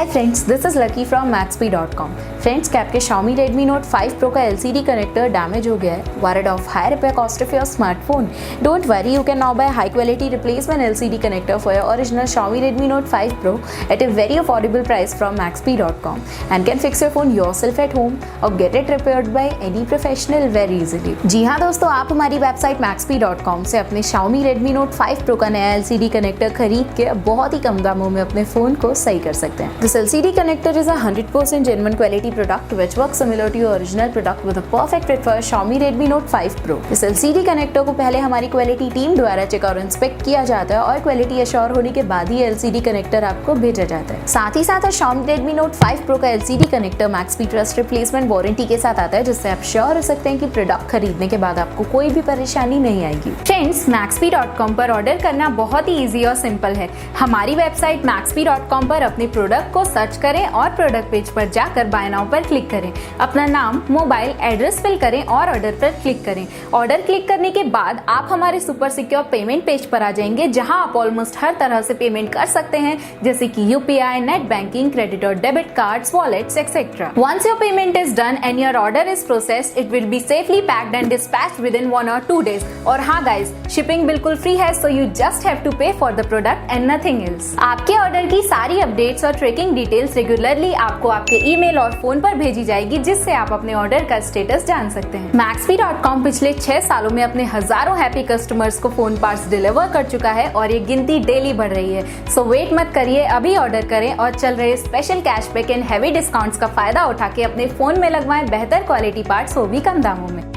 Hi friends, this is lucky from maxp.com। Friends, क्या आपके Xiaomi Redmi Note 5 Pro का LCD connector damage हो गया है? Worried of high repair cost of your smartphone? Don't worry, you can now buy high quality replacement LCD connector for your original Xiaomi Redmi Note 5 Pro at a very affordable price from maxp.com and can fix your phone yourself at home or get it repaired by any professional very easily। जी हाँ दोस्तों, आप हमारी website maxp.com से अपने Xiaomi Redmi Note 5 Pro का नया LCD connector खरीद के बहुत ही कम दामों में अपने फोन को सही कर सकते हैं। This LCD connector is a 100% genuine quality product which works similar to your original product with a perfect fit for Xiaomi Redmi Note 5 Pro। इस LCD कनेक्टर को पहले हमारी क्वालिटी टीम द्वारा चेक और इंस्पेक्ट किया जाता है और क्वालिटी एश्योर होने के बाद ही LCD कनेक्टर आपको भेजा जाता है। साथ ही साथ Xiaomi Redmi Note 5 Pro का LCD connector Maxp Trust replacement warranty के साथ आता है, जिससे आप श्योर हो सकते हैं कि प्रोडक्ट खरीदने के बाद आपको कोई भी परेशानी नहीं आएगी। फ्रेंड्स, maxp.com पर ऑर्डर करना बहुत ही ईजी और सिंपल है। हमारी वेबसाइट maxp.com पर अपने प्रोडक्ट को सर्च करें और प्रोडक्ट पेज पर जाकर बाय नाउ पर क्लिक करें। अपना नाम, मोबाइल, एड्रेस फिल करें और ऑर्डर पर क्लिक करें। ऑर्डर क्लिक करने के बाद आप हमारे सुपर सिक्योर पेमेंट पेज पर आ जाएंगे, जहां आप ऑलमोस्ट हर तरह से पेमेंट कर सकते हैं, जैसे कि UPI, नेट बैंकिंग, क्रेडिट और debit cards, wallets etcetera. Once your payment is done and your order is processed, it will be safely packed and dispatched within 1 or 2 days। और हाँ गाइस, शिपिंग बिल्कुल free है, so you just have to pay for the product and nothing else। आपके order की सारी updates और tracking details regularly आपको आपके ईमेल और फोन पर भेजी जाएगी, जिससे आप अपने ऑर्डर का स्टेटस जान सकते हैं। maxp.com पिछले 6 सालों में अपने हजारों हैप्पी कस्टमर्स को फोन पार्ट्स डिलीवर कर चुका है और ये गिनती डेली बढ़ रही है। सो वेट मत करिए, अभी ऑर्डर करें और चल रहे special cashback and heavy discounts का फायदा उठा के अपने फोन में लगवाएं बेहतर क्वालिटी पार्ट्स, वो भी कम दामों में।